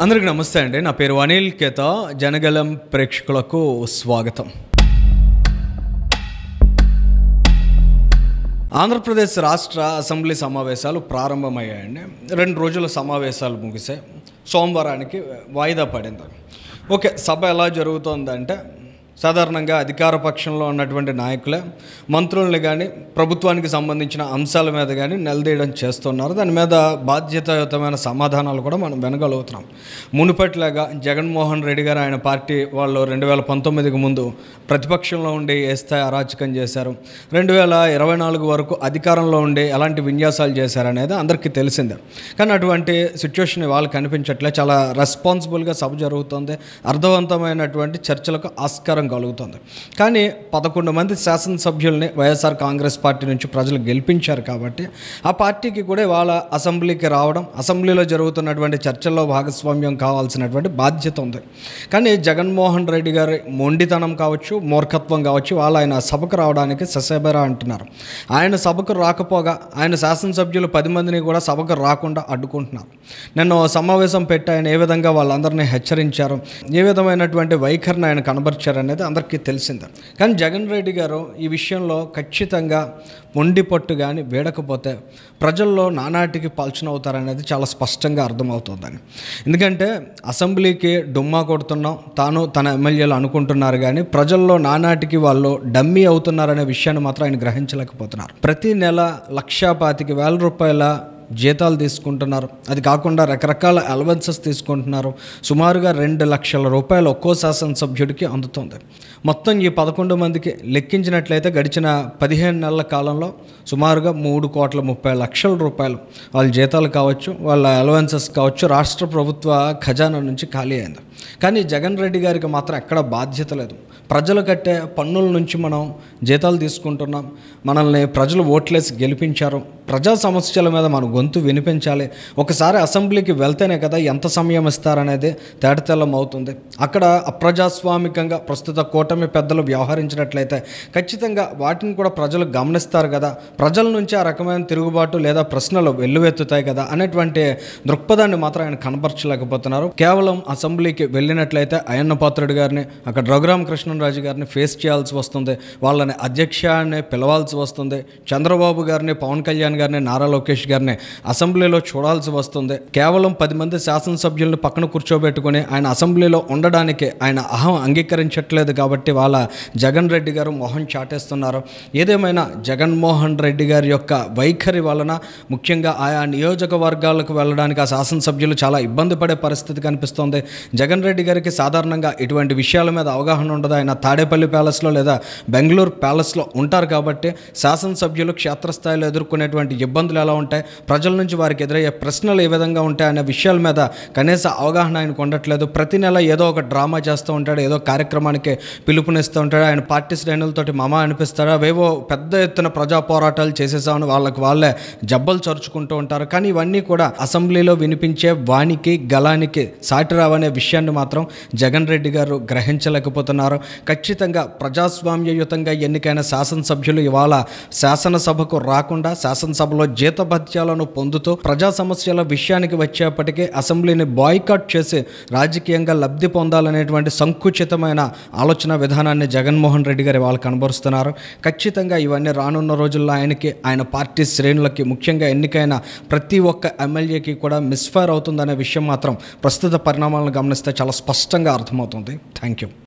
అందరికీ నమస్తే అండి. నా పేరు అనిల్ కేత. జనగలం ప్రేక్షకులకు స్వాగతం. ఆంధ్రప్రదేశ్ రాష్ట్ర అసెంబ్లీ సమావేశాలు ప్రారంభమయ్యాయండి. 2 రోజుల సమావేశాలు ముగిసాయి. సోమవారానికి వాయిదా పడింది. ఓకే, సభ ఎలా జరుగుతోందంటే సాధారణంగా అధికార పక్షంలో ఉన్నటువంటి నాయకులే మంత్రుల్ని కానీ ప్రభుత్వానికి సంబంధించిన అంశాల మీద కానీ నిలదీయడం చేస్తున్నారు. దాని మీద బాధ్యతాయుతమైన సమాధానాలు కూడా మనం వినగలుగుతున్నాం. మునుపటిలాగా జగన్మోహన్ రెడ్డి గారు ఆయన పార్టీ వాళ్ళు 2019కి ముందు ప్రతిపక్షంలో ఉండి ఏ స్థాయి అరాచకం చేశారు, 2024 వరకు అధికారంలో ఉండి ఎలాంటి విన్యాసాలు చేశారనేది అందరికీ తెలిసిందే. కానీ అటువంటి సిచ్యువేషన్ వాళ్ళు కనిపించట్లే. చాలా రెస్పాన్సిబుల్గా సభ జరుగుతుంది. అర్థవంతమైనటువంటి చర్చలకు ఆస్కారం కలుగుతుంది. కానీ 11 మంది శాసనసభ్యుల్ని వైఎస్ఆర్ కాంగ్రెస్ పార్టీ నుంచి ప్రజలు గెలిపించారు కాబట్టి ఆ పార్టీకి కూడా వాళ్ళ అసెంబ్లీకి రావడం, అసెంబ్లీలో జరుగుతున్నటువంటి చర్చల్లో భాగస్వామ్యం కావాల్సినటువంటి బాధ్యత ఉంది. కానీ జగన్మోహన్ రెడ్డి గారి మొండితనం కావచ్చు, మూర్ఖత్వం కావచ్చు, వాళ్ళు ఆయన సభకు రావడానికి ససేబరా అంటున్నారు. ఆయన సభకు రాకపోగా ఆయన శాసనసభ్యులు 10 మందిని కూడా సభకు రాకుండా అడ్డుకుంటున్నారు. నిన్న సమావేశం పెట్టి ఆయన ఏ విధంగా వాళ్ళందరినీ హెచ్చరించారు, ఏ విధమైనటువంటి వైఖరిని ఆయన కనబరిచారనేది అందరికీ తెలిసిందే. కానీ జగన్ రెడ్డి గారు ఈ విషయంలో ఖచ్చితంగా మొండిపట్టు కానీ వేడకపోతే ప్రజల్లో నానాటికి పల్చనవుతారనేది చాలా స్పష్టంగా అర్థమవుతుందని. ఎందుకంటే అసెంబ్లీకి డుమ్మా కొడుతున్నాం తాను తన ఎమ్మెల్యేలు అనుకుంటున్నారు, కానీ ప్రజల్లో నానాటికి వాళ్ళు డమ్మీ అవుతున్నారనే విషయాన్ని మాత్రం ఆయన గ్రహించలేకపోతున్నారు. ప్రతి నెల 1,25,000 రూపాయల జీతాలు తీసుకుంటున్నారు. అది కాకుండా రకరకాల అలవెన్సెస్ తీసుకుంటున్నారు. సుమారుగా 2 లక్షల రూపాయలు ఒక్కో శాసనసభ్యుడికి అందుతుంది. మొత్తం ఈ 11 మందికి లెక్కించినట్లయితే గడిచిన 15 నెలల కాలంలో సుమారుగా 3,30,00,000 రూపాయలు వాళ్ళ జీతాలు కావచ్చు, వాళ్ళ అలవెన్సెస్ కావచ్చు రాష్ట్ర ప్రభుత్వ ఖజానా నుంచి ఖాళీ అయింది. కానీ జగన్ రెడ్డి గారికి మాత్రం ఎక్కడ బాధ్యత లేదు. ప్రజలు కట్టే పన్నుల నుంచి మనం జీతాలు తీసుకుంటున్నాం. మనల్ని ప్రజలు ఓట్లేసి గెలిపించారు. ప్రజా సమస్యల మీద మన గొంతు వినిపించాలి. ఒకసారి అసెంబ్లీకి వెళ్తేనే కదా ఎంత సమయం ఇస్తారనేది తేటతెల్లం అవుతుంది. అక్కడ అప్రజాస్వామికంగా ప్రస్తుత కూటమి పెద్దలు వ్యవహరించినట్లయితే ఖచ్చితంగా వాటిని కూడా ప్రజలు గమనిస్తారు కదా. ప్రజల నుంచి ఆ రకమైన తిరుగుబాటు లేదా ప్రశ్నలు వెల్లువెత్తుతాయి కదా అనేటువంటి దృక్పథాన్ని మాత్రం ఆయన కనపరచలేకపోతున్నారు. కేవలం అసెంబ్లీకి వెళ్ళినట్లయితే అయ్యన్న పాత్రుడు గారిని, అక్కడ రఘురామకృష్ణరాజు గారిని ఫేస్ చేయాల్సి వస్తుంది. వాళ్ళని అధ్యక్షాన్ని పిలవాల్సి వస్తుంది. చంద్రబాబు గారిని, పవన్ కళ్యాణ్ గారిని, నారా లోకేష్ గారిని అసెంబ్లీలో చూడాల్సి వస్తుంది. కేవలం 10 మంది శాసనసభ్యులను పక్కన కూర్చోబెట్టుకుని ఆయన అసెంబ్లీలో ఉండడానికి ఆయన అహం అంగీకరించట్లేదు కాబట్టి వాళ్ళ జగన్ రెడ్డి గారు మొహం చాటేస్తున్నారు. ఏదేమైనా జగన్మోహన్ రెడ్డి గారి యొక్క వైఖరి వలన ముఖ్యంగా ఆయా నియోజకవర్గాలకు వెళ్ళడానికి ఆ శాసనసభ్యులు చాలా ఇబ్బంది పడే పరిస్థితి కనిపిస్తోంది. జగన్ రెడ్డి గారికి సాధారణంగా ఇటువంటి విషయాల మీద అవగాహన ఉండదు. ఆయన తాడేపల్లి ప్యాలెస్లో లేదా బెంగళూరు ప్యాలెస్లో ఉంటారు కాబట్టి శాసనసభ్యులు క్షేత్రస్థాయిలో ఎదుర్కొనేటువంటి ఇబ్బందులు ఎలా ఉంటాయి, ప్రజల నుంచి వారికి ఎదురయ్యే ప్రశ్నలు ఏ విధంగా ఉంటాయి అనే విషయాల మీద కనీస అవగాహన ఆయనకు ఉండట్లేదు. ప్రతి నెల ఏదో ఒక డ్రామా చేస్తూ ఉంటాడు, ఏదో కార్యక్రమానికి పిలుపునిస్తూ ఉంటాడు. ఆయన పార్టీ శ్రేణులతోటి మామ అనిపిస్తాడు. అవేవో పెద్ద ఎత్తున ప్రజా పోరాటాలు చేసేసామని వాళ్ళే జబ్బలు చరుచుకుంటూ ఉంటారు. కానీ ఇవన్నీ కూడా అసెంబ్లీలో వినిపించే వానికి గలానికి సాటి రావనే విషయాన్ని మాత్రం జగన్ రెడ్డి గారు గ్రహించలేకపోతున్నారు. ఖచ్చితంగా ప్రజాస్వామ్యయుతంగా ఎన్నికైన శాసనసభ్యులు ఇవాళ శాసనసభకు రాకుండా శాసనసభలో జీతభత్యాలను పొందుతూ ప్రజా సమస్యల విషయానికి వచ్చేప్పటికీ అసెంబ్లీని బాయ్కాట్ చేసి రాజకీయంగా లబ్ధి పొందాలనేటువంటి సంకుచితమైన ఆలోచన విధానాన్ని జగన్మోహన్ రెడ్డి గారు వాళ్ళు కనబరుస్తున్నారు. ఖచ్చితంగా ఇవన్నీ రానున్న రోజుల్లో ఆయనకి, ఆయన పార్టీ శ్రేణులకి, ముఖ్యంగా ఎన్నికైన ప్రతి ఒక్క ఎమ్మెల్యేకి కూడా మిస్ఫైర్ అవుతుందనే విషయం మాత్రం ప్రస్తుత పరిణామాలను గమనిస్తే చాలా స్పష్టంగా అర్థమవుతుంది. Thank you.